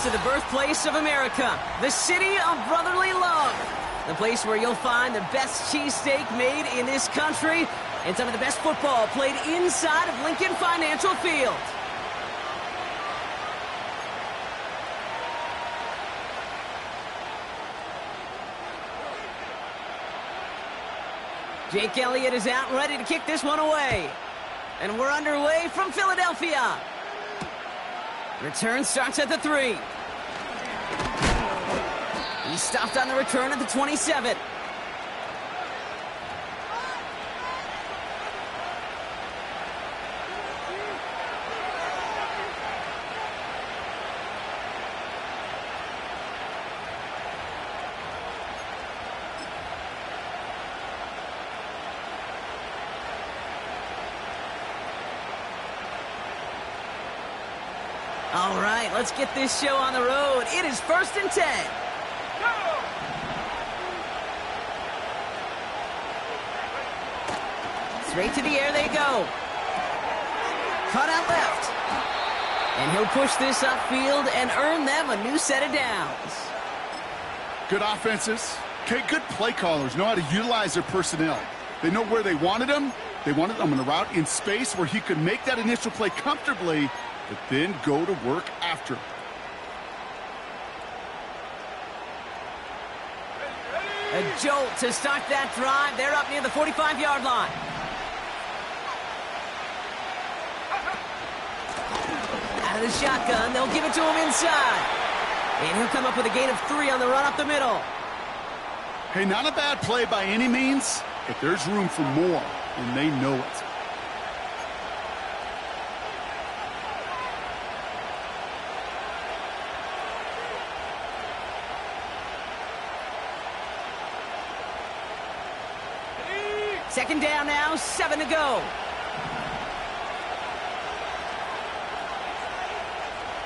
to the birthplace of America, the city of brotherly love. The place where you'll find the best cheesesteak made in this country and some of the best football played inside of Lincoln Financial Field. Jake Elliott is out ready to kick this one away. And we're underway from Philadelphia. Return starts at the 3. He stopped on the return at the 27. All right, let's get this show on the road. It is 1st and 10. Straight to the air they go. Cut out left. And he'll push this upfield and earn them a new set of downs. Good offenses. Okay, good play callers know how to utilize their personnel. They know where they wanted them. They wanted them on a route in space where he could make that initial play comfortably, but then go to work after. A jolt to start that drive. They're up near the 45-yard line. Out of the shotgun, they'll give it to him inside. And he'll come up with a gain of 3 on the run up the middle. Hey, not a bad play by any means, but there's room for more, and they know it. Second down now, 7 to go.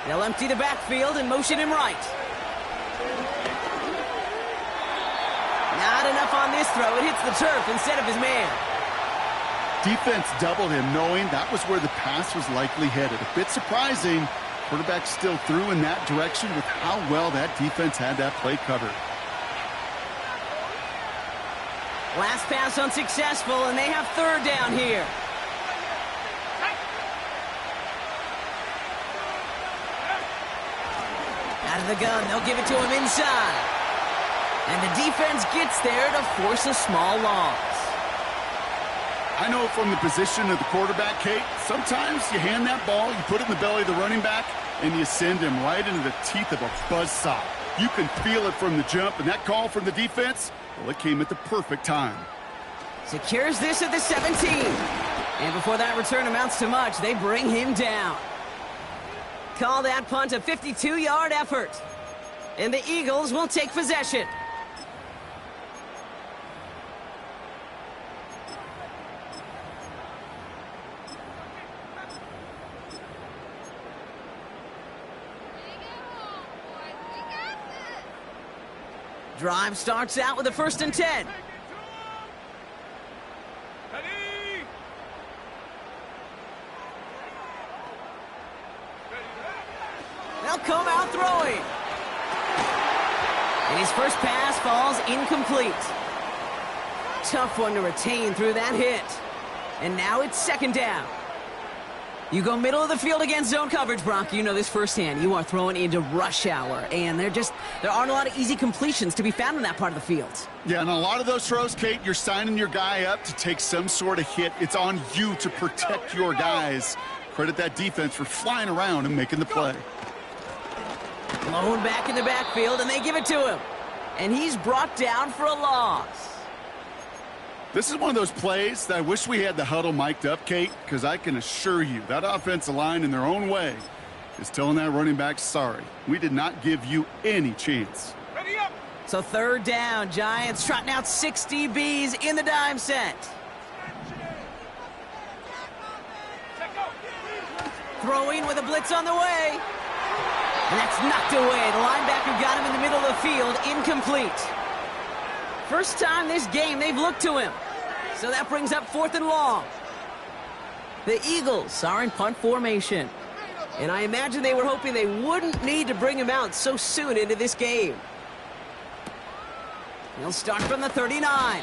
They'll empty the backfield and motion him right. Not enough on this throw. It hits the turf instead of his man. Defense doubled him, knowing that was where the pass was likely headed. A bit surprising. Quarterback still threw in that direction with how well that defense had that play covered. Last pass unsuccessful, and they have 3rd down here. Out of the gun, they'll give it to him inside. And the defense gets there to force a small loss. I know from the position of the quarterback, Kate, sometimes you hand that ball, you put it in the belly of the running back, and you send him right into the teeth of a buzzsaw. You can feel it from the jump, and that call from the defense, well, it came at the perfect time. Secures this at the 17. And before that return amounts to much, they bring him down. Call that punt a 52-yard effort. And the Eagles will take possession. Drive starts out with a 1st and 10. They'll come out throwing. And his first pass falls incomplete. Tough one to retain through that hit. And now it's 2nd down. You go middle of the field against zone coverage, Brock. You know this firsthand. You are throwing into rush hour, and there aren't a lot of easy completions to be found in that part of the field. Yeah, and a lot of those throws, Kate, you're signing your guy up to take some sort of hit. It's on you to protect your guys. Credit that defense for flying around and making the play. Blown back in the backfield, and they give it to him. And he's brought down for a loss. This is one of those plays that I wish we had the huddle mic'd up, Kate, because I can assure you that offensive line in their own way is telling that running back, sorry, we did not give you any chance. Ready up. So 3rd down, Giants trotting out 6 DBs in the dime set. Throwing with a blitz on the way. And that's knocked away. The linebacker got him in the middle of the field, incomplete. First time this game they've looked to him. So that brings up 4th and long. The Eagles are in punt formation. And I imagine they were hoping they wouldn't need to bring him out so soon into this game. He'll start from the 39.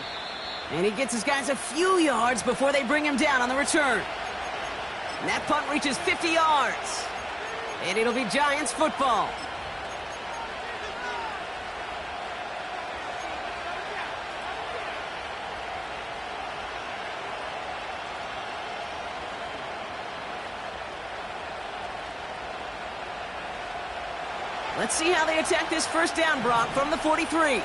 And he gets his guys a few yards before they bring him down on the return. And that punt reaches 50 yards. And it'll be Giants football. Let's see how they attack this first down, Brock, from the 43.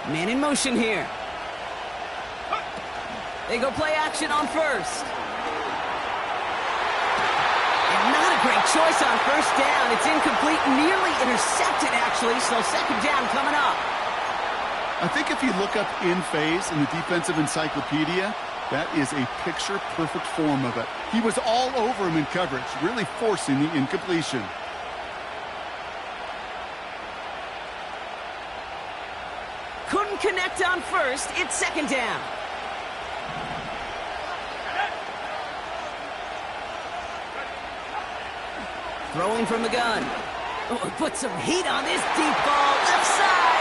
Man in motion here. They go play action on first. And not a great choice on first down. It's incomplete, nearly intercepted, actually, so second down coming up. I think if you look up in phase in the defensive encyclopedia, that is a picture-perfect form of it. He was all over him in coverage, really forcing the incompletion. Couldn't connect on first. It's second down. Throwing from the gun. Oh, put some heat on this deep ball. Left side.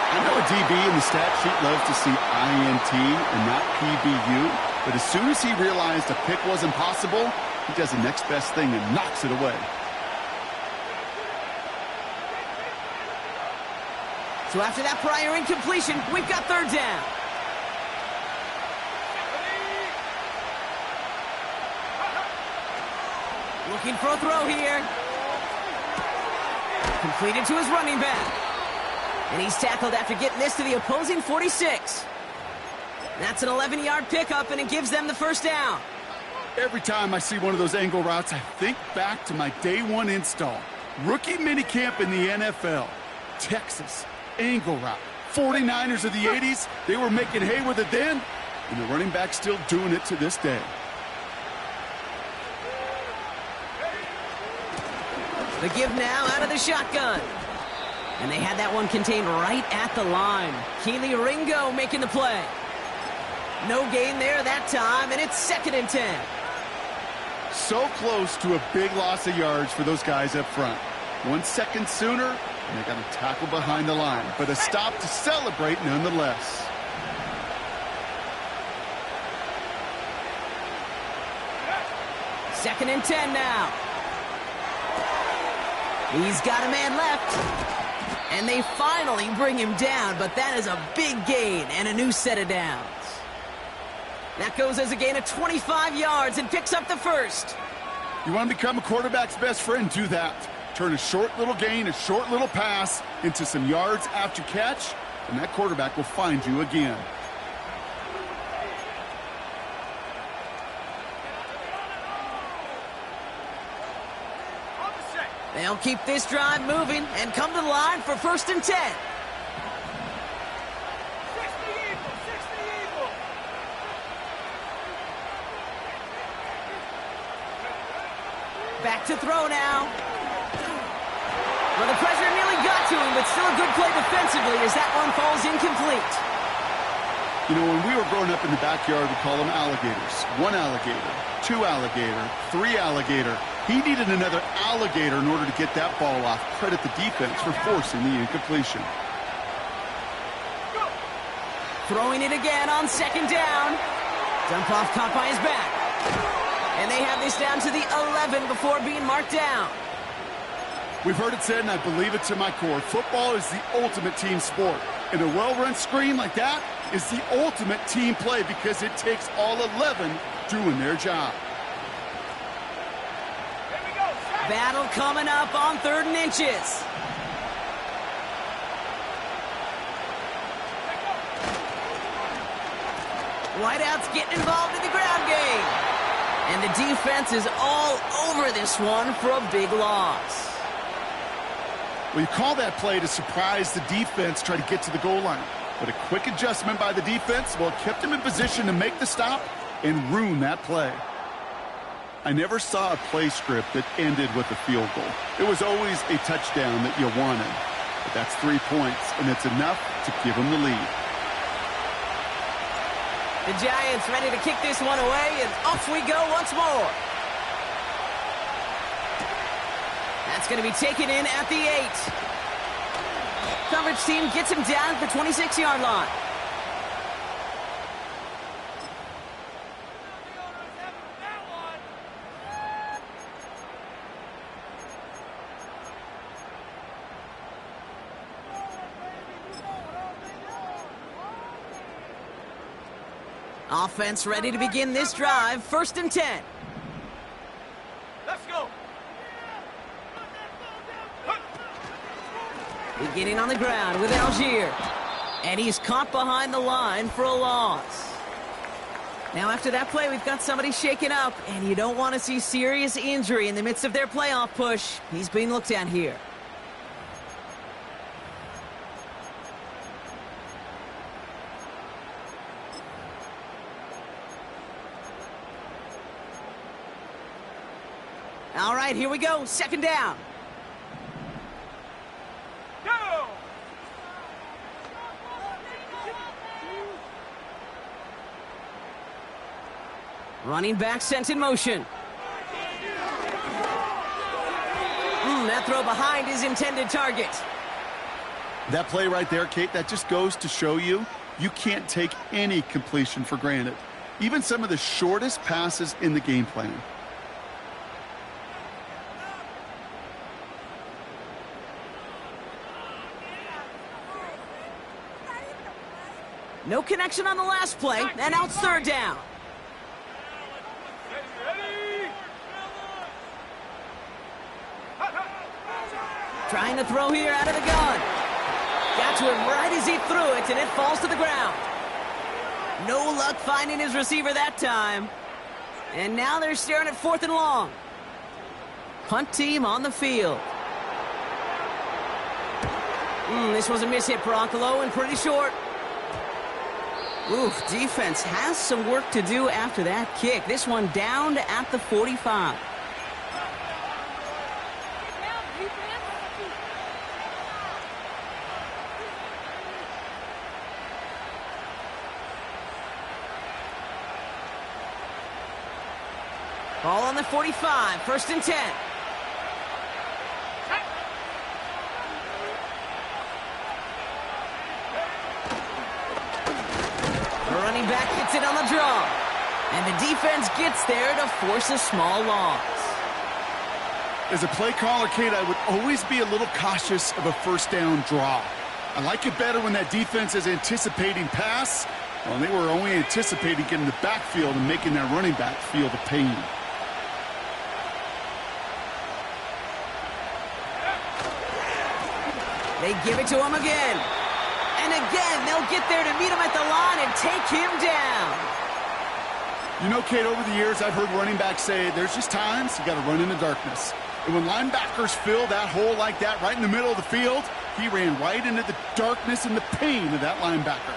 I know a DB in the stat sheet loves to see INT and not PBU, but as soon as he realized a pick wasn't possible, he does the next best thing and knocks it away. So after that prior incompletion, we've got third down. Looking for a throw here. Completed to his running back. And he's tackled after getting this to the opposing 46. That's an 11-yard pickup, and it gives them the first down. Every time I see one of those angle routes, I think back to my day one install. Rookie minicamp in the NFL. Texas, angle route. 49ers of the 80s, they were making hay with it then, and the running back's still doing it to this day. The give now out of the shotgun. And they had that one contained right at the line. Keely Ringo making the play. No gain there that time, and it's 2nd and 10. So close to a big loss of yards for those guys up front. 1 second sooner, and they got a tackle behind the line. But a stop to celebrate nonetheless. Second and 10 now. He's got a man left. And they finally bring him down, but that is a big gain and a new set of downs. That goes as a gain of 25 yards and picks up the first. You want to become a quarterback's best friend? Do that. Turn a short little gain, a short little pass into some yards after catch, and that quarterback will find you again. They'll keep this drive moving and come to the line for 1st and 10. Back to throw now. Well, the pressure nearly got to him, but still a good play defensively as that one falls incomplete. You know, when we were growing up in the backyard, we call them alligators. 1 alligator, 2 alligator, 3 alligator. He needed another alligator in order to get that ball off. Credit the defense for forcing the incompletion. Throwing it again on 2nd down. Dump off caught by his back. And they have this down to the 11 before being marked down. We've heard it said, and I believe it to my core, football is the ultimate team sport. And a well-run screen like that is the ultimate team play because it takes all 11 doing their job. Battle coming up on 3rd and inches. Whiteout's getting involved in the ground game. And the defense is all over this one for a big loss. Well, you call that play to surprise the defense, try to get to the goal line. But a quick adjustment by the defense, well, kept him in position to make the stop and ruin that play. I never saw a play script that ended with a field goal. It was always a touchdown that you wanted. But that's 3 points, and it's enough to give them the lead. The Giants ready to kick this one away, and off we go once more. That's going to be taken in at the 8. Coverage team gets him down at the 26-yard line. Offense ready to begin this drive. 1st and 10. Let's go. Beginning on the ground with Algier. And he's caught behind the line for a loss. Now after that play, we've got somebody shaken up, and you don't want to see serious injury in the midst of their playoff push. He's being looked at here. All right, here we go. 2nd down. Go! Running back sent in motion. That throw behind his intended target. That play right there, Kate, that just goes to show you can't take any completion for granted. Even some of the shortest passes in the game plan. No connection on the last play, and now it's 3rd down. Trying to throw here out of the gun. Got to him right as he threw it, and it falls to the ground. No luck finding his receiver that time. And now they're staring at 4th and long. Punt team on the field. This was a mishit, Broncolo, and pretty short. Oof, defense has some work to do after that kick. This one down at the 45. Ball on the 45, 1st and 10. Running back gets it on the draw. And the defense gets there to force a small loss. As a play caller, Kate, I would always be a little cautious of a 1st down draw. I like it better when that defense is anticipating pass. Well, they were only anticipating getting the backfield and making that running back feel the pain. They give it to him again. And again, they'll get there to meet him at the line and take him down. You know, Kate, over the years, I've heard running backs say there's just times you got to run in the darkness. And when linebackers fill that hole like that right in the middle of the field, he ran right into the darkness and the pain of that linebacker.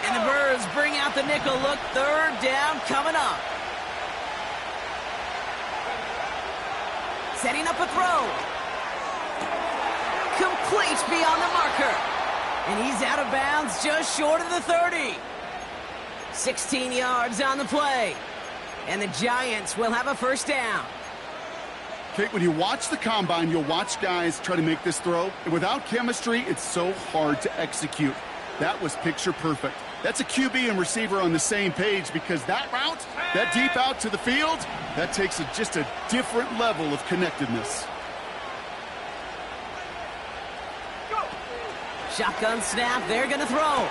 And the Birds bring out the nickel look. 3rd down coming up. Setting up a throw. Complete beyond the marker. And he's out of bounds just short of the 30. 16 yards on the play. And the Giants will have a 1st down. Kate, when you watch the combine, you'll watch guys try to make this throw. And without chemistry, it's so hard to execute. That was picture perfect. That's a QB and receiver on the same page, because that route, that deep out to the field, that takes just a different level of connectedness. Shotgun snap, they're going to throw.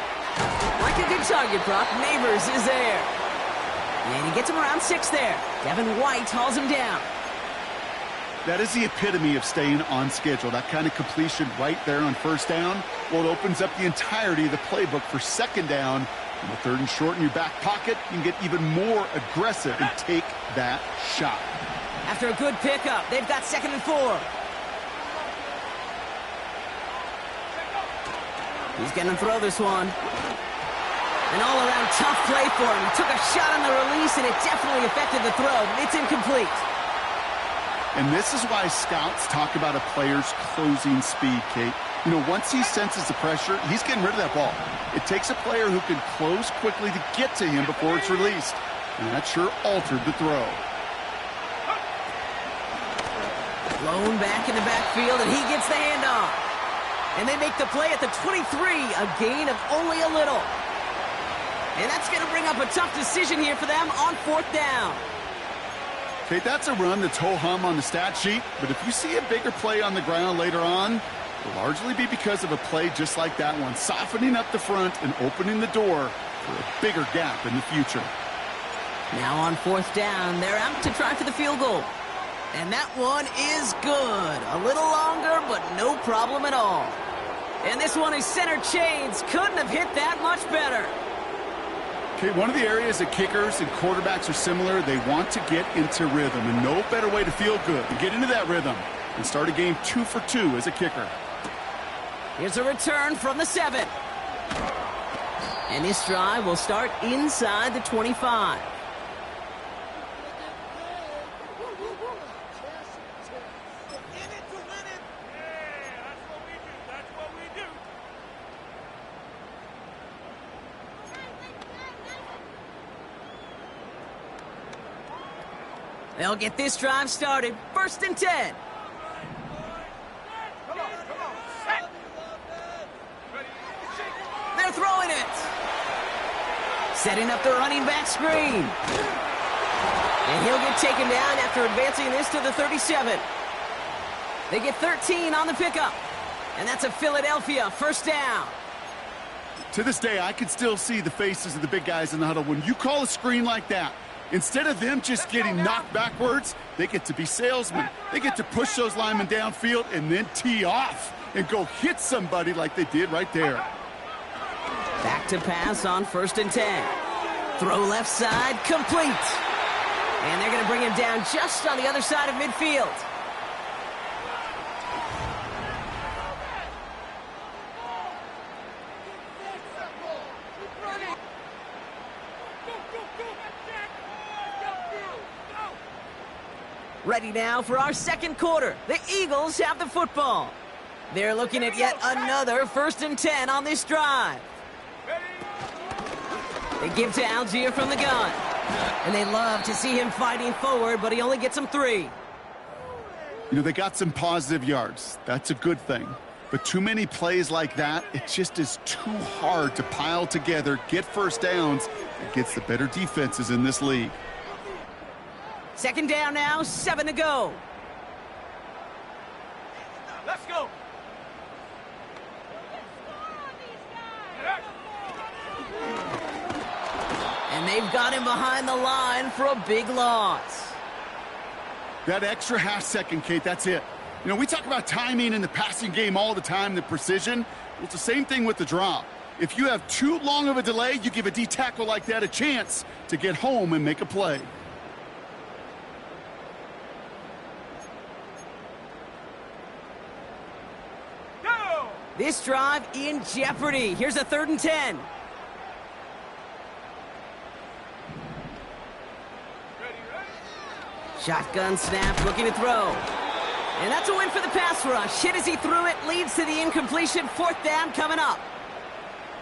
Like a good target prop, Neighbors is there. And he gets him around 6 there. Devin White hauls him down. That is the epitome of staying on schedule. That kind of completion right there on 1st down. Well, it opens up the entirety of the playbook for 2nd down. And with 3rd and short in your back pocket, you can get even more aggressive and take that shot. After a good pickup, they've got 2nd and 4. He's going to throw this one. An all-around tough play for him. He took a shot on the release, and it definitely affected the throw. It's incomplete. And this is why scouts talk about a player's closing speed, Kate. You know, once he senses the pressure, he's getting rid of that ball. It takes a player who can close quickly to get to him before it's released. And that sure altered the throw. Blown back in the backfield, and he gets the handoff. And they make the play at the 23, a gain of only a little. And that's going to bring up a tough decision here for them on 4th down. Okay, that's a run that's ho-hum on the stat sheet, but if you see a bigger play on the ground later on, it'll largely be because of a play just like that one, softening up the front and opening the door for a bigger gap in the future. Now on 4th down, they're out to try for the field goal. And that one is good. A little longer, but no problem at all. And this one is center chains. Couldn't have hit that much better. Okay, one of the areas that kickers and quarterbacks are similar, they want to get into rhythm, and no better way to feel good than get into that rhythm and start a game 2 for 2 as a kicker. Here's a return from the 7. And this drive will start inside the 25. They'll get this drive started. 1st and 10. Come on, set. They're throwing it. Setting up the running back screen. And he'll get taken down after advancing this to the 37. They get 13 on the pickup. And that's a Philadelphia 1st down. To this day, I can still see the faces of the big guys in the huddle. When you call a screen like that, instead of them just getting knocked backwards, they get to be salesmen. They get to push those linemen downfield and then tee off and go hit somebody like they did right there. Back to pass on 1st and 10. Throw left side, complete. And they're going to bring him down just on the other side of midfield. Ready now for our 2nd quarter. The Eagles have the football. They're looking at yet another 1st and 10 on this drive. They give to Algier from the gun. And they love to see him fighting forward, but he only gets them 3. You know, they got some positive yards. That's a good thing. But too many plays like that, it just is too hard to pile together, get 1st downs against the better defenses in this league. 2nd down now, 7 to go. Let's go. And they've got him behind the line for a big loss. That extra half second, Kate, that's it. You know, we talk about timing in the passing game all the time, the precision. Well, it's the same thing with the drop. If you have too long of a delay, you give a D tackle like that a chance to get home and make a play. Go. This drive in jeopardy. Here's a 3rd and 10. Shotgun snap, looking to throw. And that's a win for the pass rush. Hit as he threw it, leads to the incompletion. 4th down coming up.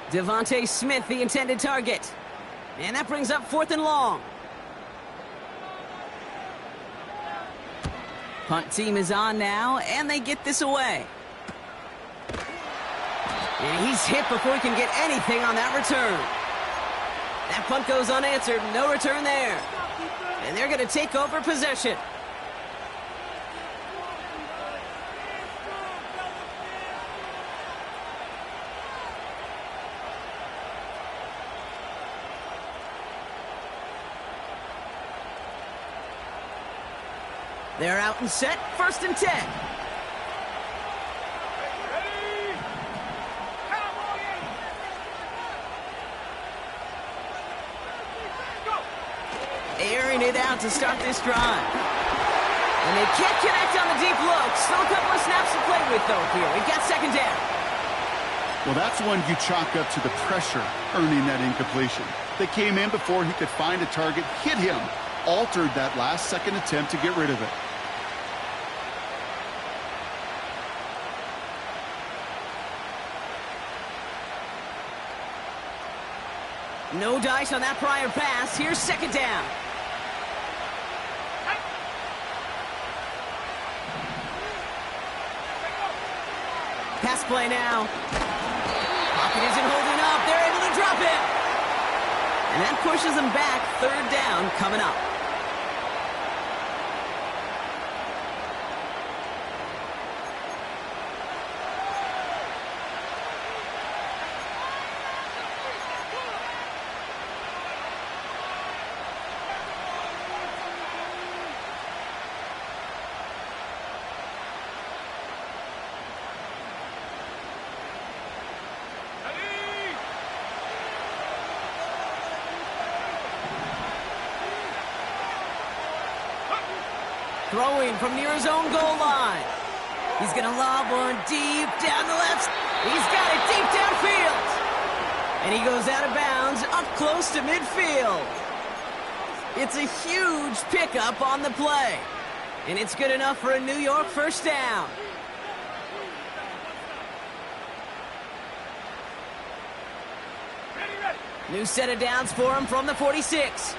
Devontae Smith, the intended target. And that brings up 4th and long. Punt team is on now, and they get this away. And he's hit before he can get anything on that return. That punt goes unanswered. No return there. And they're going to take over possession. They're out and set. 1st and 10. Airing it out to start this drive. And they can't connect on the deep look. Still a couple of snaps to play with, though, here. We've got 2nd down. Well, that's one you chalk up to the pressure earning that incompletion. They came in before he could find a target, hit him, altered that last second attempt to get rid of it. No dice on that prior pass. Here's second down. Pass play now. Pocket isn't holding up. They're able to drop it. And that pushes them back. Third down coming up. Throwing from near his own goal line. He's going to lob one deep down the left. He's got it deep downfield. And he goes out of bounds up close to midfield. It's a huge pickup on the play. And it's good enough for a New York first down. Ready. New set of downs for him from the 46.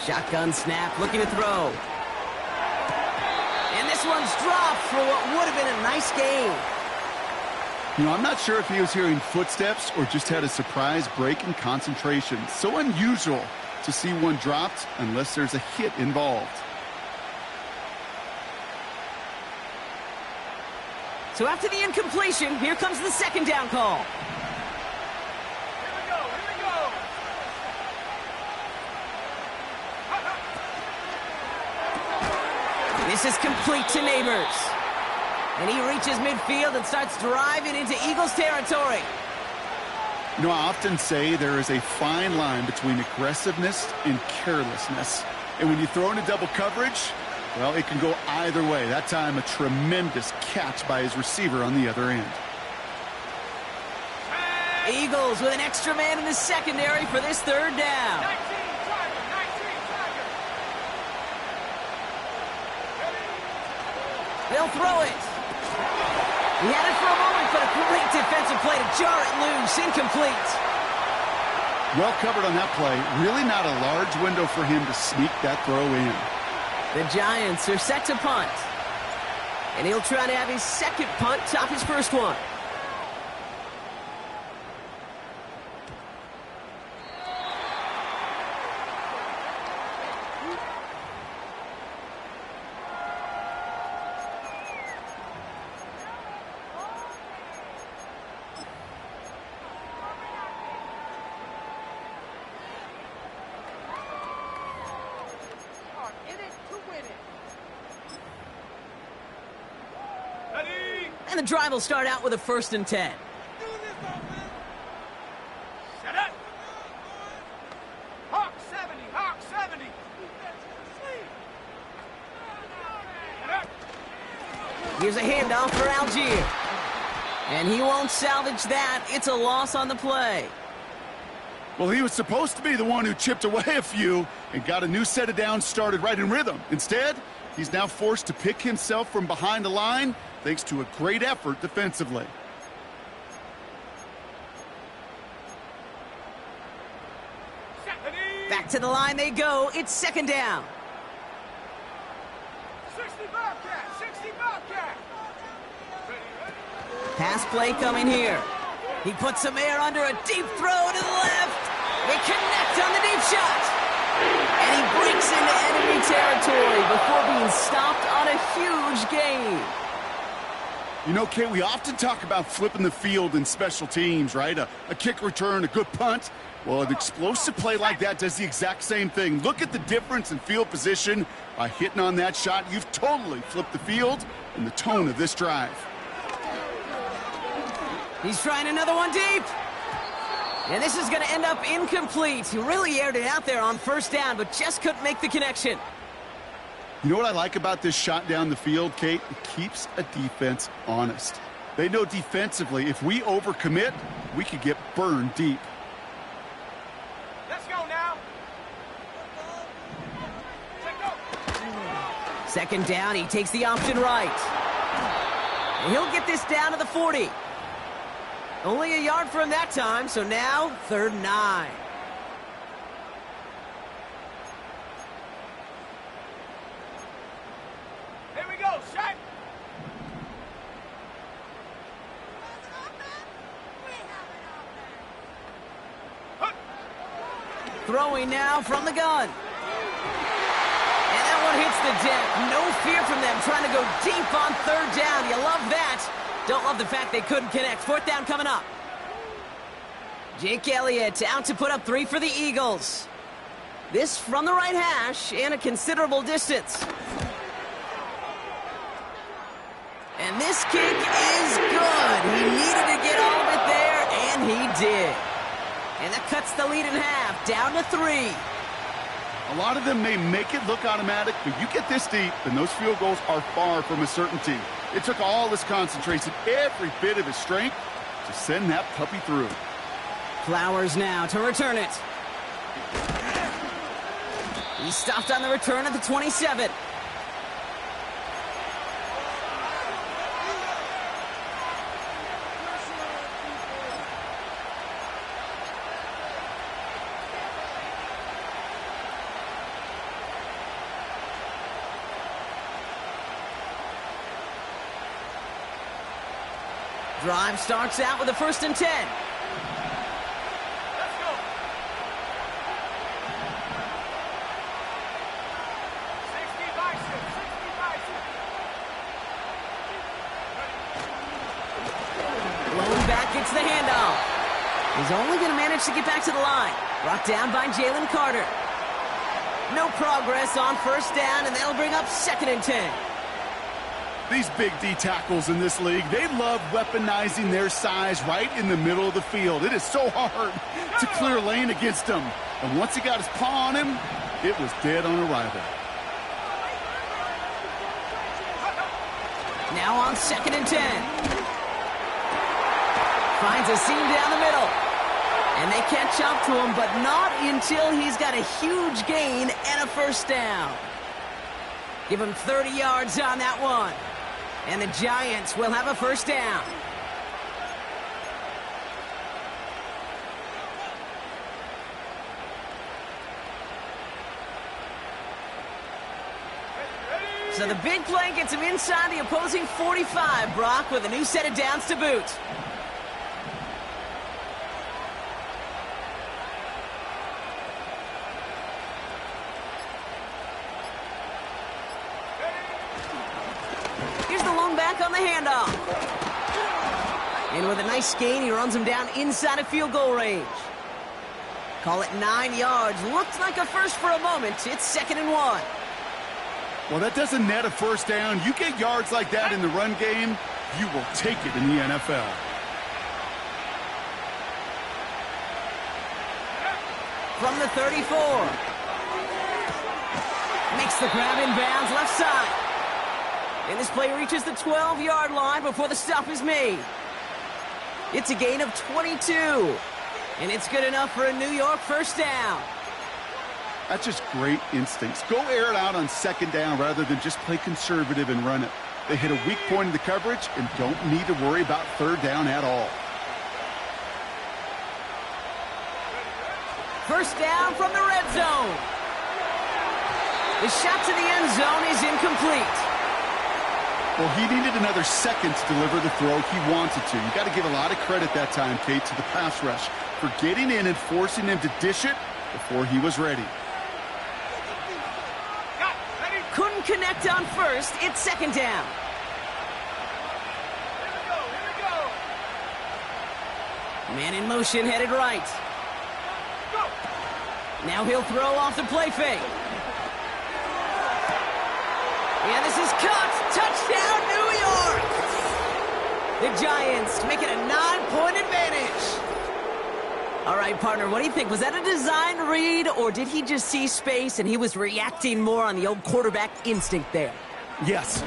Shotgun snap, looking to throw. And this one's dropped for what would have been a nice game. You know, I'm not sure if he was hearing footsteps or just had a surprise break in concentration. So unusual to see one dropped unless there's a hit involved. So after the incompletion, here comes the second down call. Here we go. This is complete to Neighbors. And he reaches midfield and starts driving into Eagles territory. You know, I often say there is a fine line between aggressiveness and carelessness. And when you throw into double coverage, well, it can go either way. That time, a tremendous catch by his receiver on the other end. Eagles with an extra man in the secondary for this third down. 19 Tiger. They'll throw it. He had it for a moment, but a great defensive play to jar it loose. Incomplete. Well covered on that play. Really not a large window for him to sneak that throw in. The Giants are set to punt. And he'll try to have his second punt top his first one. And the drive will start out with a 1st and 10. Set up. Hawk 70. Here's a handoff for Algier. And he won't salvage that. It's a loss on the play. Well, he was supposed to be the one who chipped away a few and got a new set of downs started right in rhythm. Instead, he's now forced to pick himself from behind the line thanks to a great effort defensively. Back to the line they go. It's second down. 60 Bobcat. Pass play coming here. He puts some air under a deep throw to the left. They connect on the deep shot. And he breaks into enemy territory before being stopped on a huge gain. You know, Kate, we often talk about flipping the field in special teams, right? A kick return, a good punt. Well, an explosive play like that does the exact same thing. Look at the difference in field position. By hitting on that shot, you've totally flipped the field and the tone of this drive. He's trying another one deep. And this is going to end up incomplete. He really aired it out there on 1st down, but just couldn't make the connection. You know what I like about this shot down the field, Kate? It keeps a defense honest. They know defensively, if we overcommit, we could get burned deep. Let's go now. Second down, he takes the option right. And he'll get this down to the 40. Only a yard for him that time, so now 3rd and 9. Here we go, Shaq. Throwing now from the gun. And that one hits the deck. No fear from them trying to go deep on 3rd down. You love that. Don't love the fact they couldn't connect. 4th down coming up. Jake Elliott out to put up 3 for the Eagles. This from the right hash and a considerable distance. And this kick is good. He needed to get all of it there, and he did. And that cuts the lead in half, down to 3. A lot of them may make it look automatic, but you get this deep, and those field goals are far from a certainty. It took all his concentration, every bit of his strength, to send that puppy through. Flowers now to return it. He stopped on the return at the 27. Drive starts out with a 1st and 10. Let's go. 60 bison, 60 bison. Blown back, gets the handoff. He's only going to manage to get back to the line. Brought down by Jalen Carter. No progress on 1st down, and that'll bring up 2nd and 10. These big D tackles in this league, they love weaponizing their size right in the middle of the field. It is so hard to clear lane against him. And once he got his paw on him, it was dead on arrival. Now on 2nd and 10. Finds a seam down the middle. And they catch up to him, but not until he's got a huge gain and a 1st down. Give him 30 yards on that one. And the Giants will have a 1st down. So the big play gets him inside the opposing 45, Brock, with a new set of downs to boot. Here's the lone back on the handoff. And with a nice gain, he runs him down inside of field goal range. Call it 9 yards. Looked like a first for a moment. It's 2nd and 1. Well, that doesn't net a 1st down. You get yards like that in the run game, you will take it in the NFL. From the 34. Makes the grab in bounds left side. And this play reaches the 12-yard line before the stop is made. It's a gain of 22. And it's good enough for a New York 1st down. That's just great instincts. Go air it out on 2nd down rather than just play conservative and run it. They hit a weak point in the coverage and don't need to worry about 3rd down at all. 1st down from the red zone. The shot to the end zone is incomplete. Well, he needed another second to deliver the throw he wanted to. You got to give a lot of credit that time, Kate, to the pass rush for getting in and forcing him to dish it before he was ready. Couldn't connect on 1st. It's 2nd down. Here we go. Man in motion, headed right. Go. Now he'll throw off the play fake. And this is cut. Touchdown, New York. The Giants make it a 9-point advantage. All right, partner, what do you think? Was that a design read, or did he just see space and he was reacting more on the old quarterback instinct there? Yes.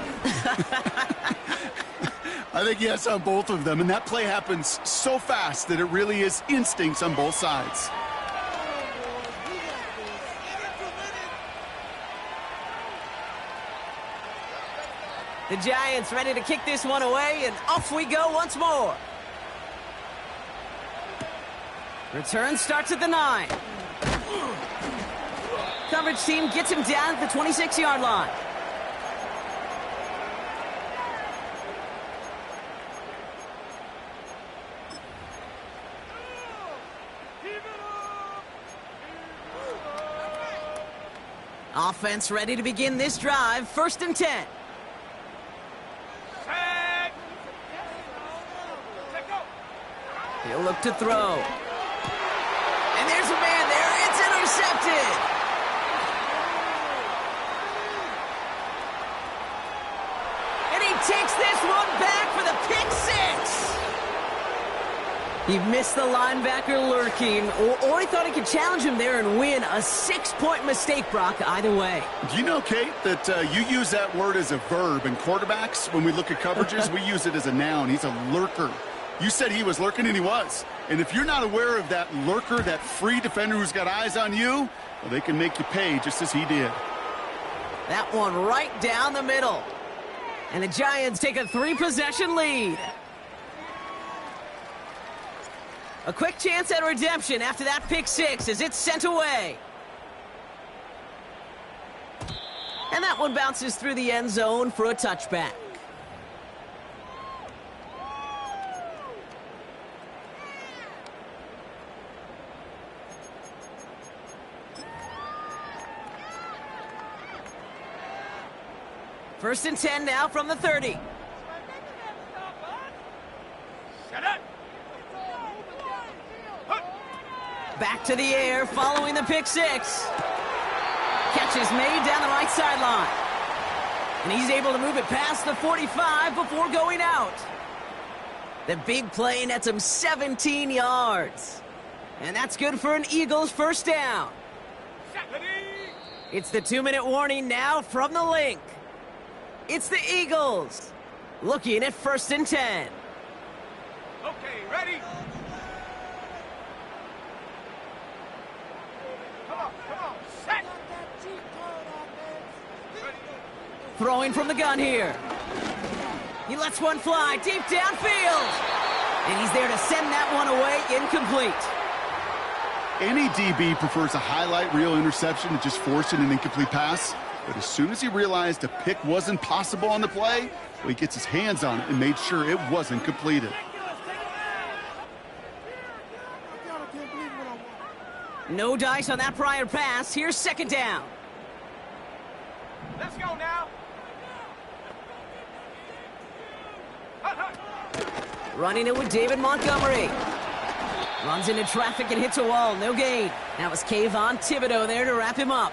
I think yes on both of them, and that play happens so fast that it really is instincts on both sides. The Giants ready to kick this one away, and off we go once more. Return starts at the 9. Coverage team gets him down at the 26-yard line. Offense ready to begin this drive. 1st and 10. Set. Let go. He'll look to throw. And there's a man there. It's intercepted. And he takes this one back for the pick 6. He missed the linebacker lurking, or he thought he could challenge him there and win. A 6-point mistake, Brock, either way. Do you know, Kate, that you use that word as a verb in quarterbacks? When we look at coverages, we use it as a noun. He's a lurker. You said he was lurking, and he was. And if you're not aware of that lurker, that free defender who's got eyes on you, well, they can make you pay just as he did. That one right down the middle. And the Giants take a 3-possession lead. A quick chance at redemption after that pick 6 as it's sent away. And that one bounces through the end zone for a touchback. First and 10 now from the 30. Set it. Back to the air following the pick 6. Catch is made down the right sideline. And he's able to move it past the 45 before going out. The big play nets him 17 yards. And that's good for an Eagles 1st down. It's the 2-minute warning now from the link. It's the Eagles looking at 1st and 10. Okay, ready? Come on, set. Throwing from the gun here. He lets one fly deep downfield. And he's there to send that one away incomplete. Any DB prefers a highlight reel interception to just forcing an incomplete pass. But as soon as he realized a pick wasn't possible on the play, well, he gets his hands on it and made sure it wasn't completed. No dice on that prior pass. Here's 2nd down. Let's go now. Running it with David Montgomery. Runs into traffic and hits a wall. No gain. That was Kayvon Thibodeau there to wrap him up.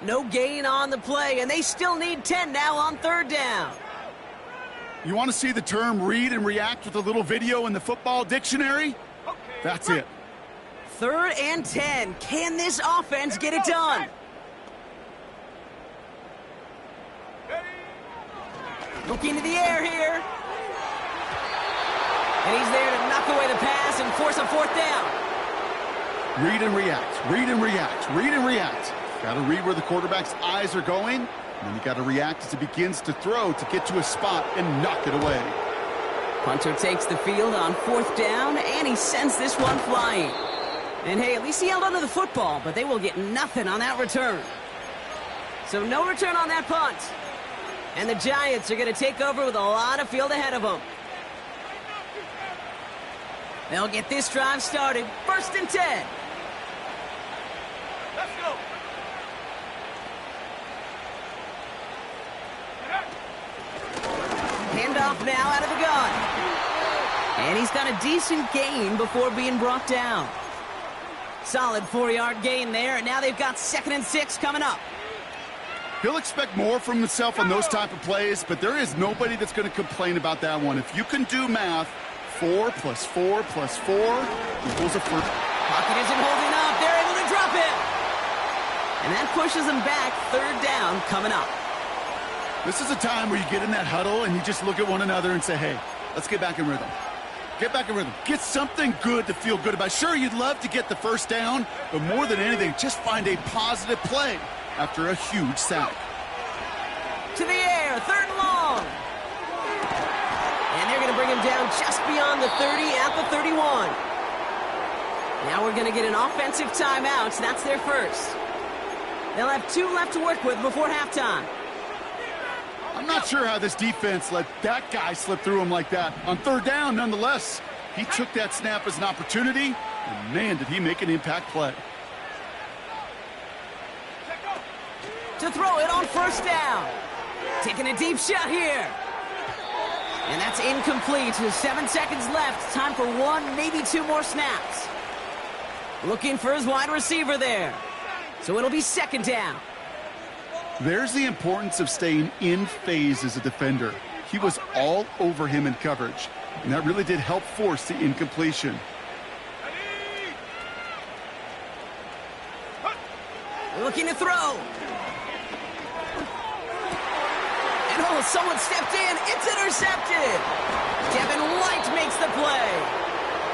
No gain on the play, and they still need 10 now on 3rd down. You want to see the term read and react with a little video in the football dictionary? Okay. That's it. 3rd and 10. Can this offense get it done? Looking to the air here. And he's there to knock away the pass and force a 4th down. Read and react, read and react, read and react. Got to read where the quarterback's eyes are going, and then you got to react as he begins to throw to get to a spot and knock it away. Punter takes the field on 4th down, and he sends this one flying. And hey, at least he held onto the football, but they will get nothing on that return. So no return on that punt. And the Giants are going to take over with a lot of field ahead of them. They'll get this drive started. 1st and 10. Let's go. Handoff now out of the gun. And he's got a decent gain before being brought down. Solid 4-yard gain there, and now they've got 2nd and 6 coming up. He'll expect more from himself on those type of plays, but there is nobody that's going to complain about that one. If you can do math, 4 plus 4 plus 4 equals a 4. Pocket isn't holding up. They're able to drop it. And that pushes them back. 3rd down coming up. This is a time where you get in that huddle and you just look at one another and say, hey, let's get back in rhythm. Get back in rhythm. Get something good to feel good about. Sure, you'd love to get the 1st down, but more than anything, just find a positive play after a huge sack. To the air, 3rd and long. And they're going to bring him down just beyond the 30 at the 31. Now we're going to get an offensive timeout. That's their first. They'll have 2 left to work with before halftime. I'm not sure how this defense let that guy slip through him like that. On 3rd down, nonetheless, he took that snap as an opportunity, and man, did he make an impact play. To throw it on 1st down. Taking a deep shot here. And that's incomplete. 7 seconds left. Time for 1, maybe 2 more snaps. Looking for his wide receiver there. So it'll be 2nd down. There's the importance of staying in phase as a defender. He was all over him in coverage, and that really did help force the incompletion. Looking to throw. And oh, someone stepped in. It's intercepted. Kevin White makes the play.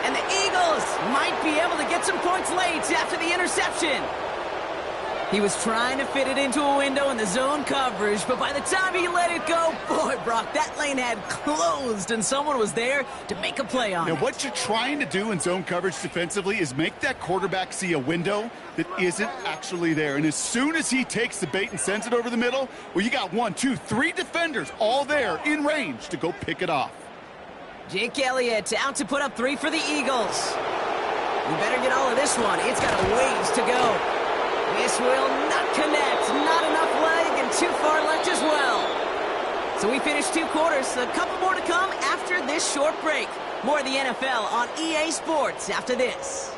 And the Eagles might be able to get some points late after the interception. He was trying to fit it into a window in the zone coverage, but by the time he let it go, boy, Brock, that lane had closed, and someone was there to make a play on it. Now, what you're trying to do in zone coverage defensively is make that quarterback see a window that isn't actually there. And as soon as he takes the bait and sends it over the middle, well, you got 1, 2, 3 defenders all there in range to go pick it off. Jake Elliott out to put up 3 for the Eagles. You better get all of this one. It's got a ways to go. This will not connect. Not enough leg and too far left as well. So we finished 2 quarters. A couple more to come after this short break. More of the NFL on EA Sports after this.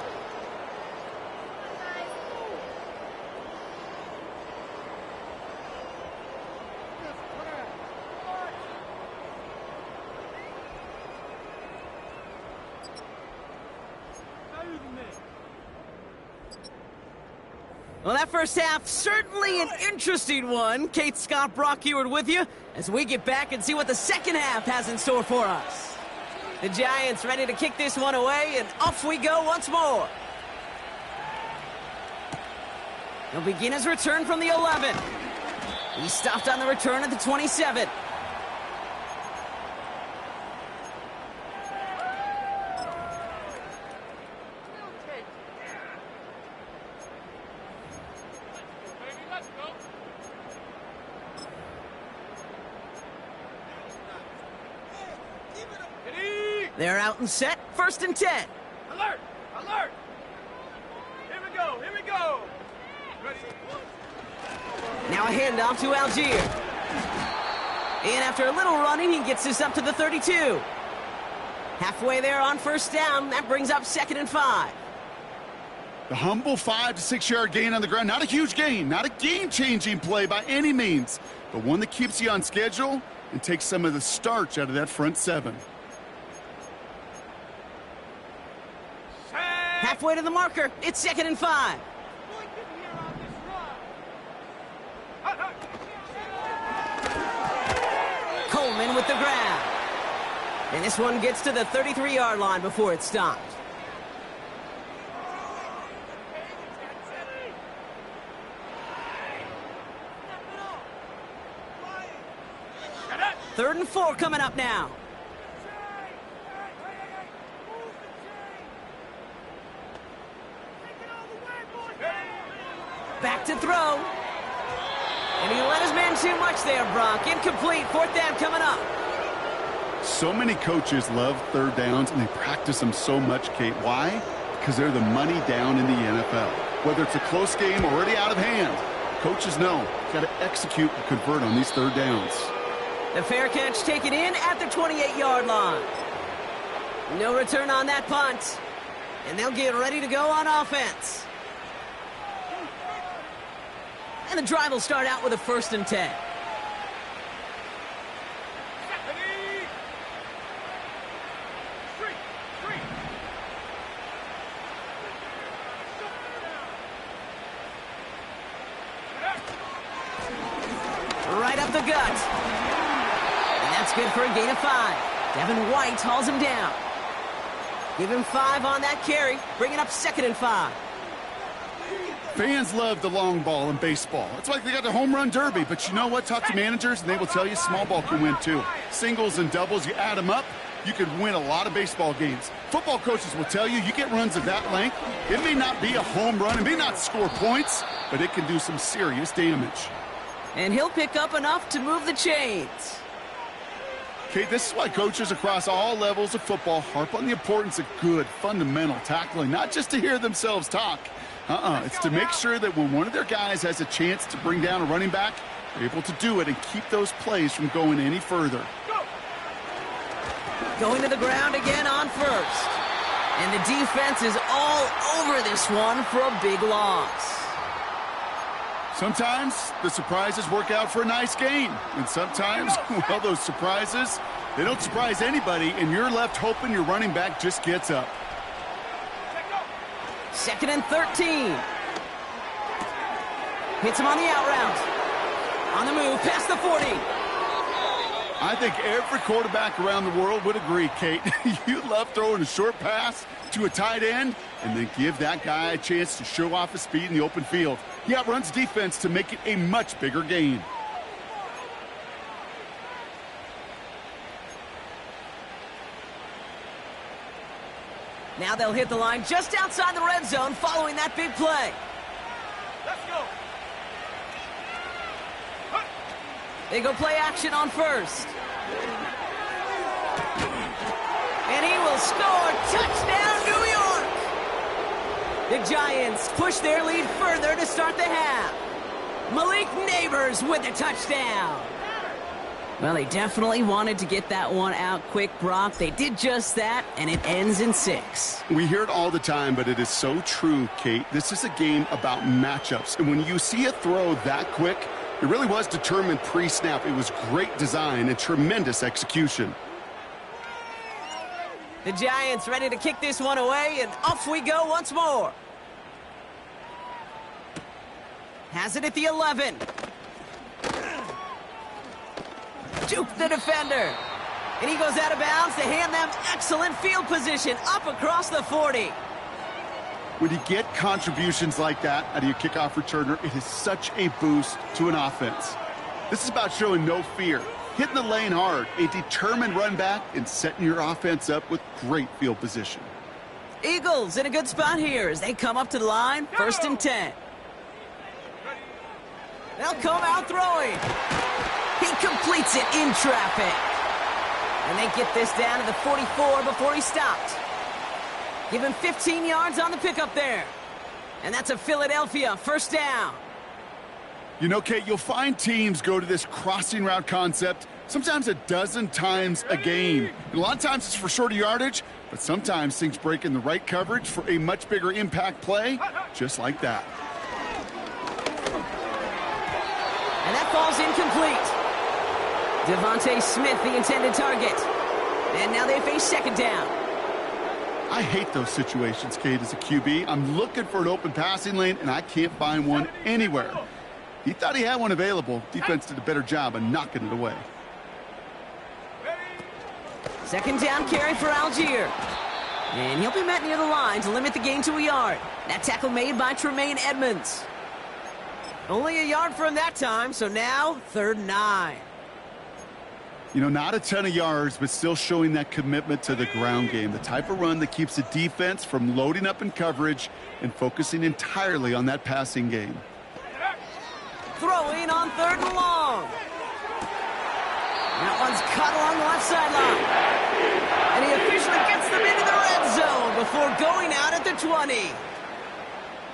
Well, that first half, certainly an interesting one. Kate, Scott, Brock Ewart with you as we get back and see what the second half has in store for us. The Giants ready to kick this one away, and off we go once more. He'll begin his return from the 11. He stopped on the return at the 27. They're out and set. 1st and 10. Alert! Alert! Here we go! Here we go! Ready? Now a handoff to Algier. And after a little running, he gets this up to the 32. Halfway there on 1st down. That brings up 2nd and 5. The humble 5 to 6 yard gain on the ground. Not a huge gain. Not a game-changing play by any means. But one that keeps you on schedule and takes some of the starch out of that front 7. Halfway to the marker. It's 2nd and 5. Coleman with the grab. And this one gets to the 33-yard line before it stopped. Third and 4 coming up now. Back to throw. And he let his man too much there, Brock. Incomplete. 4th down coming up. So many coaches love 3rd downs, and they practice them so much, Kate. Why? Because they're the money down in the NFL. Whether it's a close game already out of hand, coaches know got to execute and convert on these 3rd downs. The fair catch taken in at the 28-yard line. No return on that punt. And they'll get ready to go on offense. And the drive will start out with a 1st and 10. Right up the gut. And that's good for a gain of 5. Devin White hauls him down. Give him 5 on that carry. Bring it up 2nd and 5. Fans love the long ball in baseball. It's like they got the home run derby. But you know what? Talk to managers, and they will tell you small ball can win too. Singles and doubles, you add them up, you could win a lot of baseball games. Football coaches will tell you, you get runs of that length, it may not be a home run, it may not score points, but it can do some serious damage. And he'll pick up enough to move the chains. Okay, this is why coaches across all levels of football harp on the importance of good, fundamental tackling, not just to hear themselves talk. It's to make sure that when one of their guys has a chance to bring down a running back, they're able to do it and keep those plays from going any further. Going to the ground again on first. And the defense is all over this one for a big loss. Sometimes the surprises work out for a nice gain. And sometimes, well, those surprises, they don't surprise anybody, and you're left hoping your running back just gets up. 2nd and 13. Hits him on the out route. On the move, past the 40. I think every quarterback around the world would agree, Kate. You love throwing a short pass to a tight end and then give that guy a chance to show off his speed in the open field. He outruns defense to make it a much bigger gain. Now they'll hit the line just outside the red zone following that big play. Let's go. They go play action on first. And he will score. Touchdown, New York! The Giants push their lead further to start the half. Malik Neighbors with the touchdown. Well, they definitely wanted to get that one out quick, Brock. They did just that, and it ends in 6. We hear it all the time, but it is so true, Kate. This is a game about matchups. And when you see a throw that quick, it really was determined pre-snap. It was great design and tremendous execution. The Giants ready to kick this one away, and off we go once more. Has it at the 11. Juke the defender. And he goes out of bounds to hand them excellent field position up across the 40. When you get contributions like that out of your kickoff returner, it is such a boost to an offense. This is about showing no fear, hitting the lane hard, a determined run back, and setting your offense up with great field position. Eagles in a good spot here as they come up to the line, 1st and 10. They'll come out throwing. He completes it in traffic. And they get this down to the 44 before he stopped. Give him 15 yards on the pickup there. And that's a Philadelphia 1st down. You know, Kate, you'll find teams go to this crossing route concept sometimes a dozen times a game. And a lot of times it's for shorter yardage, but sometimes things break in the right coverage for a much bigger impact play, just like that. And that falls incomplete. Devontae Smith, the intended target. And now they face 2nd down. I hate those situations, Kate, as a QB. I'm looking for an open passing lane, and I can't find one anywhere. He thought he had one available. Defense did a better job of knocking it away. 2nd down carry for Algier. And he'll be met near the line to limit the gain to a yard. That tackle made by Tremaine Edmonds. Only a yard for him that time, so now 3rd and 9. You know, not a ton of yards, but still showing that commitment to the ground game. The type of run that keeps the defense from loading up in coverage and focusing entirely on that passing game. Throwing on 3rd and long. That one's caught along the left sideline. And he officially gets them into the red zone before going out at the 20.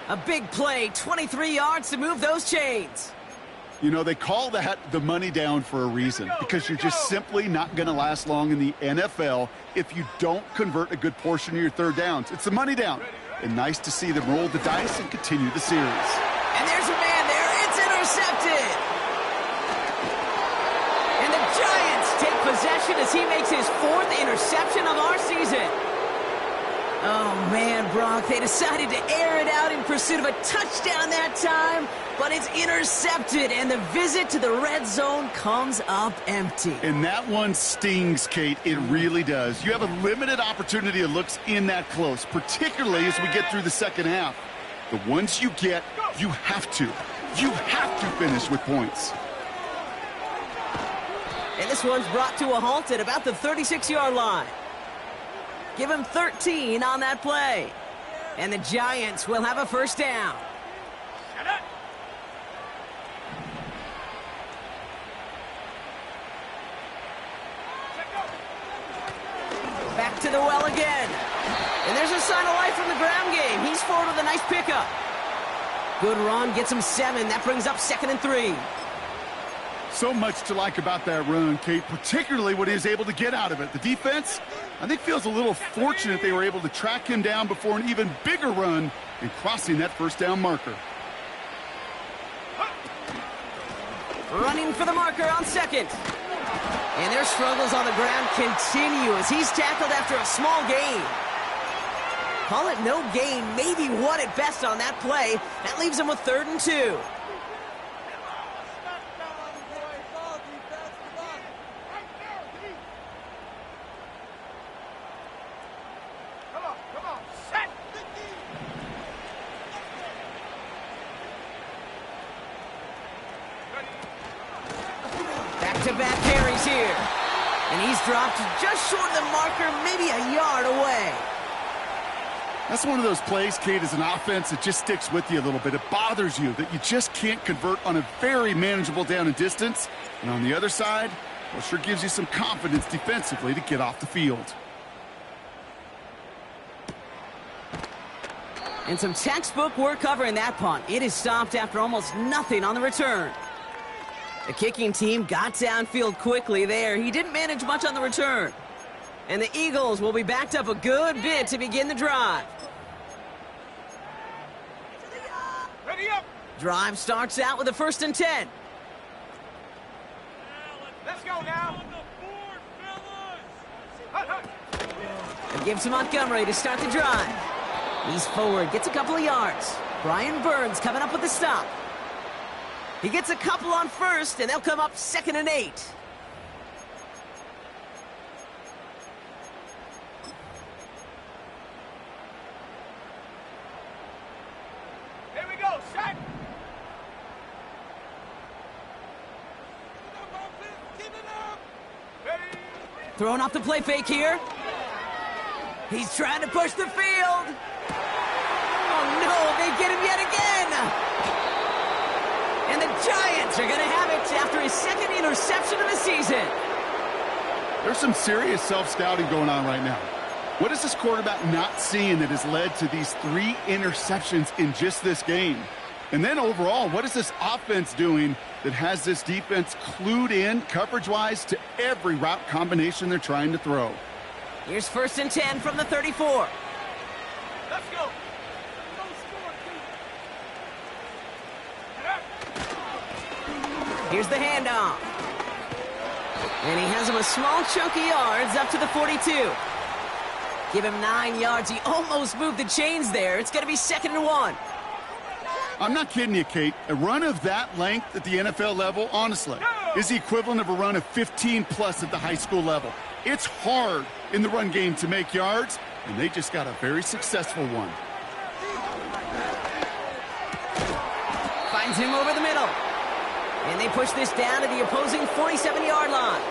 A big play, 23 yards to move those chains. You know, they call that the money down for a reason, because you're just simply not going to last long in the NFL if you don't convert a good portion of your 3rd downs. It's the money down. And nice to see them roll the dice and continue the series. And there's a man there. It's intercepted. And the Giants take possession as he makes his 4th interception of our season. Oh, man, Brock, they decided to air it out in pursuit of a touchdown that time, but it's intercepted, and the visit to the red zone comes up empty. And that one stings, Kate. It really does. You have a limited opportunity of looks in that close, particularly as we get through the 2nd half. The ones you get, you have to finish with points. And this one's brought to a halt at about the 36-yard line. Give him 13 on that play. And the Giants will have a first down. Back to the well again. And there's a sign of life from the ground game. He's forward with a nice pickup. Good run, gets him 7. That brings up 2nd and 3. So much to like about that run, Kate, particularly what he was able to get out of it. The defense, I think, feels a little fortunate they were able to track him down before an even bigger run and crossing that first down marker. Running for the marker on 2nd. And their struggles on the ground continue as he's tackled after a small gain. Call it no gain, maybe 1 at best on that play. That leaves him with 3rd and 2. Back-to-back carries here. And he's dropped just short of the marker, maybe a yard away. That's one of those plays, Kate, as an offense that just sticks with you a little bit. It bothers you that you just can't convert on a very manageable down and distance. And on the other side, well, sure gives you some confidence defensively to get off the field. And some textbook work covering that punt. It is stopped after almost nothing on the return. The kicking team got downfield quickly there. He didn't manage much on the return. And the Eagles will be backed up a good bit to begin the drive. Ready up. Drive starts out with a 1st and 10. Let's go now. It gives to Montgomery to start the drive. He's forward, gets a couple of yards. Brian Burns coming up with the stop. He gets a couple on 1st, and they'll come up 2nd and 8. Here we go, set. Ready. Throwing off the play fake here. He's trying to push the field. Oh, no, they get him yet again. And the Giants are going to have it after his 2nd interception of the season. There's some serious self-scouting going on right now. What is this quarterback not seeing that has led to these 3 interceptions in just this game? And then overall, what is this offense doing that has this defense clued in coverage-wise to every route combination they're trying to throw? Here's 1st and 10 from the 34. Let's go. Here's the handoff. And he has him a small chunk of yards up to the 42. Give him 9 yards. He almost moved the chains there. It's going to be 2nd and 1. I'm not kidding you, Kate. A run of that length at the NFL level, honestly, is the equivalent of a run of 15-plus at the high school level. It's hard in the run game to make yards, and they just got a very successful one. Finds him over the middle. And they push this down to the opposing 47-yard line.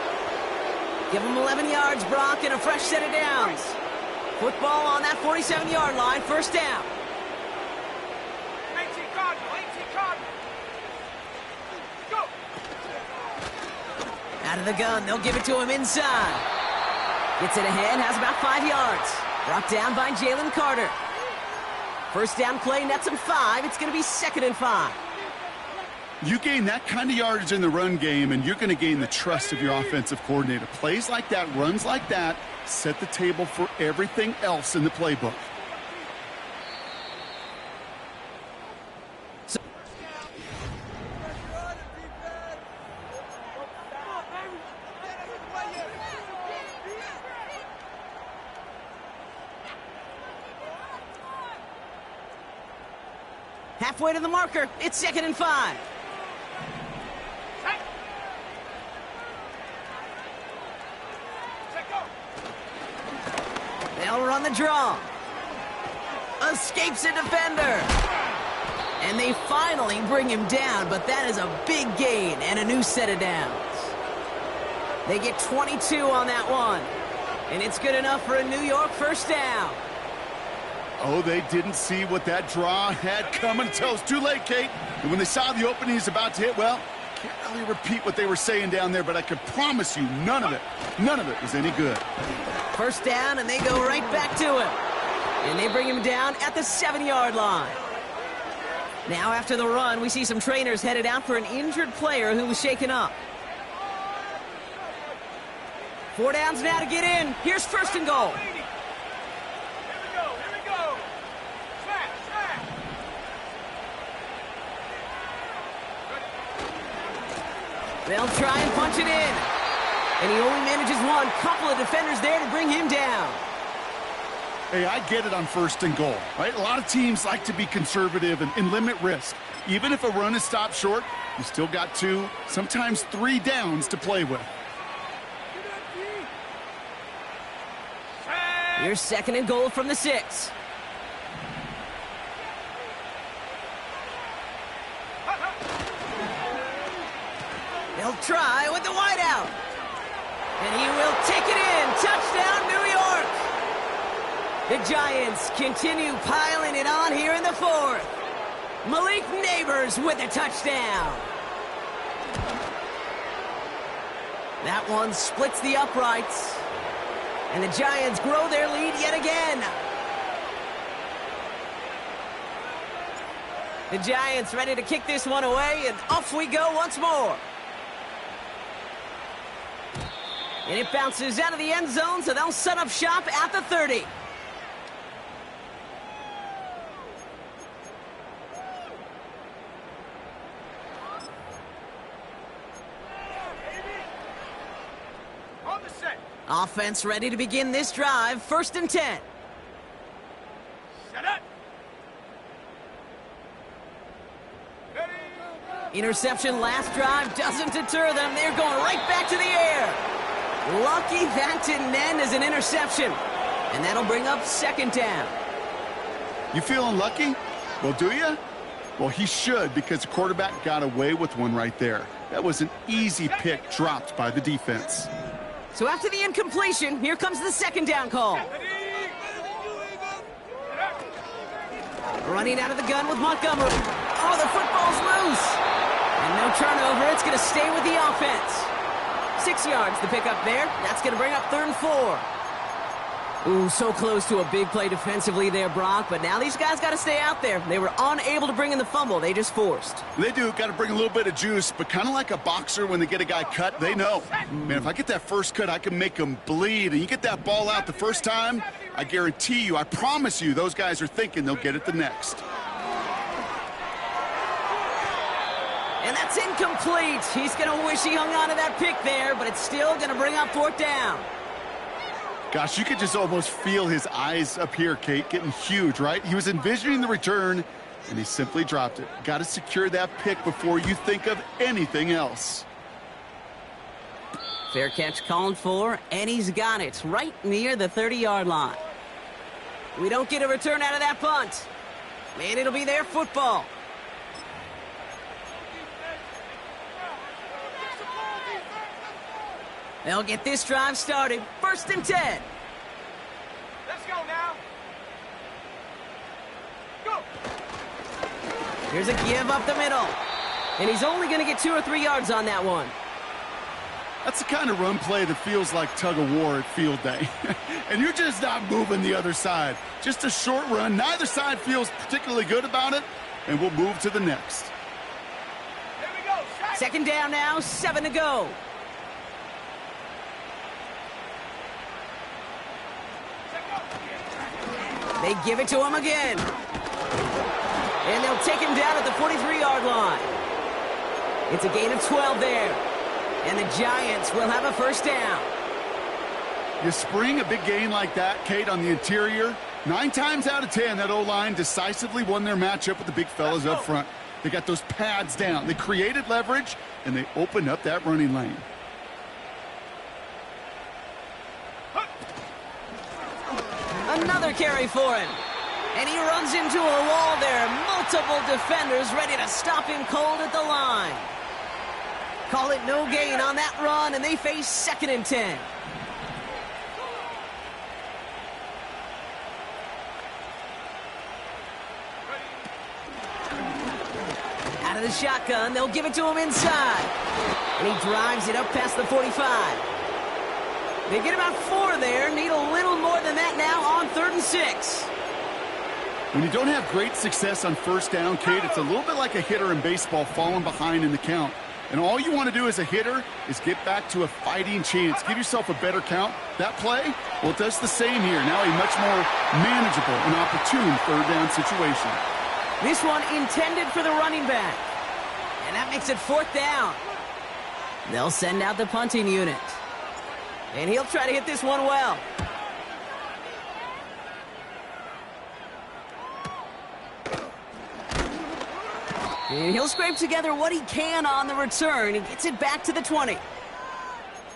Give him 11 yards, Brock, and a fresh set of downs. Football on that 47-yard line, 1st down. 18 Cardinal, 18 Cardinal. Go. Out of the gun, they'll give it to him inside. Gets it ahead, has about 5 yards. Brought down by Jalen Carter. 1st down play, nets him 5. It's going to be 2nd and 5. You gain that kind of yardage in the run game, and you're going to gain the trust of your offensive coordinator. Plays like that, runs like that, set the table for everything else in the playbook. Halfway to the marker, it's 2nd and 5. They'll run the draw. Escapes a defender. And they finally bring him down, but that is a big gain and a new set of downs. They get 22 on that one. And it's good enough for a New York first down. Oh, they didn't see what that draw had coming until it was too late, Kate. And when they saw the opening he's about to hit, well, can't really repeat what they were saying down there, but I can promise you none of it was any good. First down, and they go right back to him. And they bring him down at the 7-yard line. Now after the run, we see some trainers headed out for an injured player who was shaken up. 4 downs now to get in. Here's first and goal. They'll try and punch it in. And he only manages one. Couple of defenders there to bring him down. Hey, I get it on first and goal, right? A lot of teams like to be conservative and limit risk. Even if a run is stopped short, you still got 2, sometimes 3 downs to play with. Here's second and goal from the 6. They'll try with the wideout. And he will take it in. Touchdown, New York. The Giants continue piling it on here in the 4th. Malik Neighbors with a touchdown. That one splits the uprights. And the Giants grow their lead yet again. The Giants ready to kick this one away, and off we go once more. And it bounces out of the end zone, so they'll set up shop at the 30. On the set. Offense ready to begin this drive. First and 10. Set up. Interception last drive doesn't deter them. They're going right back to the air. Lucky that didn't end as an interception. And that'll bring up second down. You feeling lucky? Well, do you? Well, he should, because the quarterback got away with one right there. That was an easy pick dropped by the defense. So after the incompletion, here comes the second down call. Running out of the gun with Montgomery. Oh, the football's loose. And no turnover. It's going to stay with the offense. 6 yards to pick up there. That's going to bring up 3rd and 4. Ooh, so close to a big play defensively there, Brock. But now these guys got to stay out there. They were unable to bring in the fumble. They just forced. They do. Got to bring a little bit of juice. But kind of like a boxer when they get a guy cut, they know. Man, if I get that first cut, I can make them bleed. And you get that ball out the first time, I guarantee you, I promise you, those guys are thinking they'll get it the next. And that's incomplete. He's going to wish he hung on to that pick there, but it's still going to bring up 4th down. Gosh, you could just almost feel his eyes up here, Kate, getting huge, right? He was envisioning the return, and he simply dropped it. Got to secure that pick before you think of anything else. Fair catch called for, and he's got it right near the 30-yard line. We don't get a return out of that punt. And it'll be their football. They'll get this drive started. 1st and 10. Let's go now. Go. Here's a give up the middle. And he's only going to get 2 or 3 yards on that one. That's the kind of run play that feels like tug-of-war at field day. And you're just not moving the other side. Just a short run. Neither side feels particularly good about it. And we'll move to the next. Here we go. Second down now, 7 to go. They give it to him again. And they'll take him down at the 43-yard line. It's a gain of 12 there. And the Giants will have a first down. You spring a big gain like that, Kate, on the interior. 9 times out of 10, that O-line decisively won their matchup with the big fellas up front. They got those pads down. They created leverage, and they opened up that running lane. Another carry for him. And he runs into a wall there. Multiple defenders ready to stop him cold at the line. Call it no gain on that run, and they face 2nd and 10. Out of the shotgun, they'll give it to him inside. And he drives it up past the 45. They get about 4 there, need a little more than that now on 3rd and 6. When you don't have great success on first down, Kate, it's a little bit like a hitter in baseball falling behind in the count. And all you want to do as a hitter is get back to a fighting chance. Give yourself a better count. That play, well, it does the same here. Now a much more manageable and opportune 3rd down situation. This one intended for the running back. And that makes it 4th down. They'll send out the punting unit. And he'll try to hit this one well. And he'll scrape together what he can on the return and gets it back to the 20.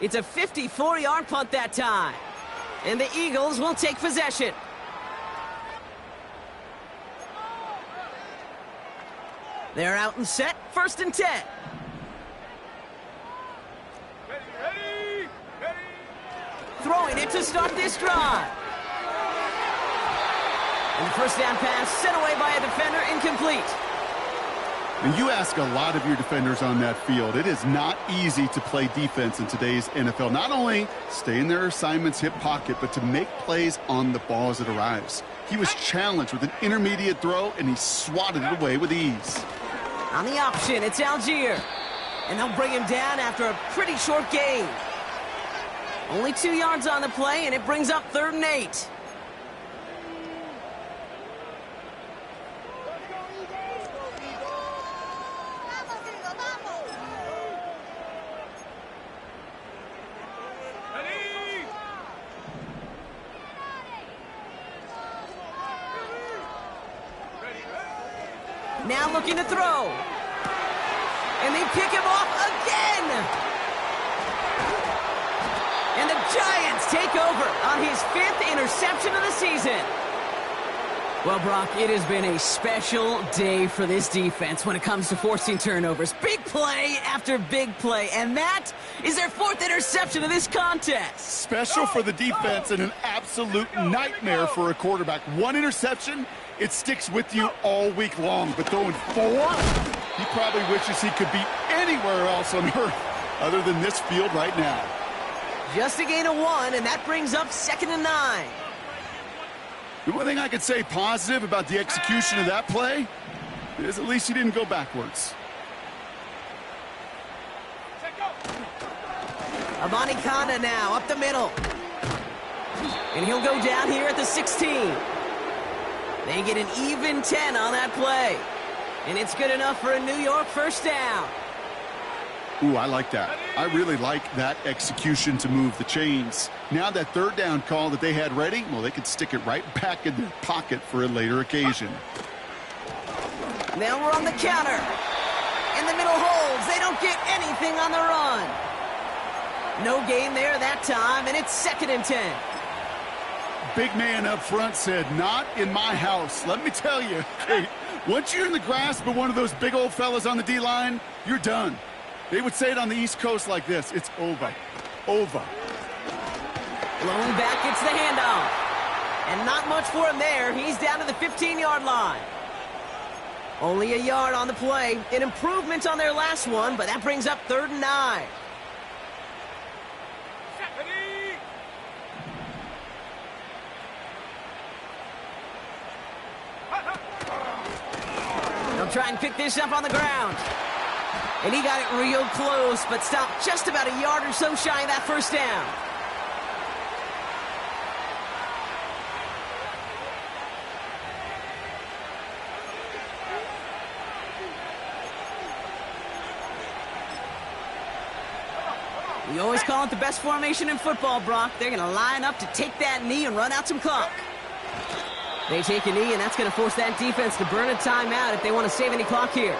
It's a 54-yard punt that time. And the Eagles will take possession. They're out and set, 1st and 10. Ready. Throwing it to start this drive. And the first down pass sent away by a defender, incomplete. And you ask a lot of your defenders on that field. It is not easy to play defense in today's NFL. Not only stay in their assignment's hip pocket, but to make plays on the ball as it arrives. He was challenged with an intermediate throw, and he swatted it away with ease. On the option, it's Algier. And they'll bring him down after a pretty short gain. Only 2 yards on the play, and it brings up 3rd and 8. Now looking to throw. And they pick him off again. And the Giants take over on his 5th interception of the season. Well, Brock, it has been a special day for this defense when it comes to forcing turnovers. Big play after big play, and that is their 4th interception of this contest. Special for the defense and an absolute nightmare for a quarterback. 1 interception, it sticks with you all week long. But throwing 4, he probably wishes he could be anywhere else on earth other than this field right now. Just a gain of 1, and that brings up 2nd and 9. The one thing I could say positive about the execution of that play is at least he didn't go backwards. Amani Kanda now up the middle. And he'll go down here at the 16. They get an even 10 on that play. And it's good enough for a New York 1st down. Ooh, I like that. I really like that execution to move the chains. Now that 3rd down call that they had ready, well, they could stick it right back in their pocket for a later occasion. Now we're on the counter. And the middle holds. They don't get anything on the run. No gain there that time, and it's 2nd and 10. Big man up front said, not in my house. Let me tell you, Kate, once you're in the grasp of one of those big old fellas on the D-line, you're done. They would say it on the East Coast like this. It's over. Over. Lone back gets the handoff. And not much for him there. He's down to the 15-yard line. Only a yard on the play. An improvement on their last one, but that brings up 3rd and 9. They'll try and pick this up on the ground. And he got it real close, but stopped just about a yard or so shy of that 1st down. We always call it the best formation in football, Brock. They're going to line up to take that knee and run out some clock. They take a knee, and that's going to force that defense to burn a timeout if they want to save any clock here.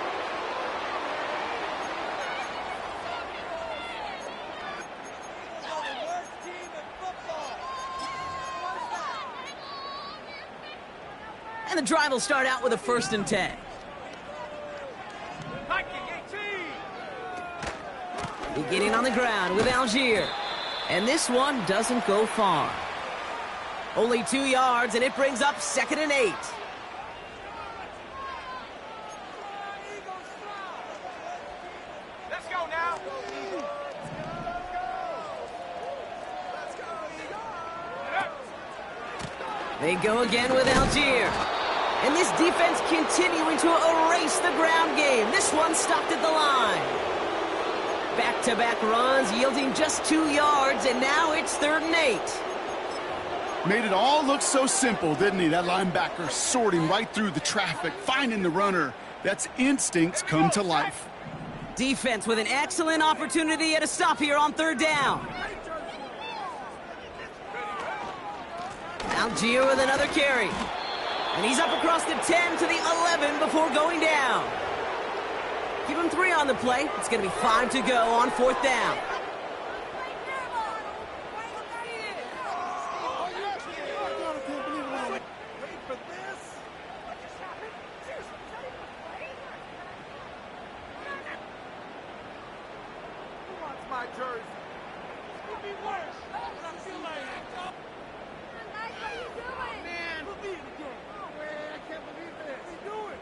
And the drive will start out with a 1st and 10. Beginning on the ground with Algier. And this one doesn't go far. Only 2 yards, and it brings up 2nd and 8. They go again with Algier. And this defense continuing to erase the ground game. This one stopped at the line. Back-to-back runs yielding just 2 yards, and now it's 3rd and 8. Made it all look so simple, didn't he? That linebacker sorting right through the traffic, finding the runner. That's instincts come to life. Defense with an excellent opportunity at a stop here on 3rd down. Algier with another carry. And he's up across the 10 to the 11 before going down. Give him 3 on the play. It's going to be 5 to go on 4th down. My jersey. It could be worse. I feel like What are you doing? man, we'll be in the game. Oh man, I can't believe this. What are you doing?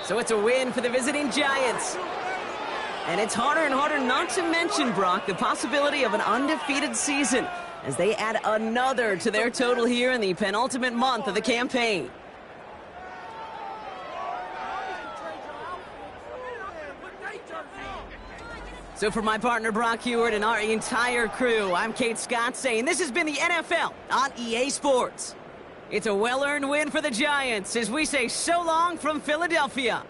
So it's a win for the visiting Giants. And it's harder and harder not to mention, Brock, the possibility of an undefeated season as they add another to their total here in the penultimate month of the campaign. So for my partner Brock Heward and our entire crew, I'm Kate Scott saying this has been the NFL on EA Sports. It's a well-earned win for the Giants as we say so long from Philadelphia.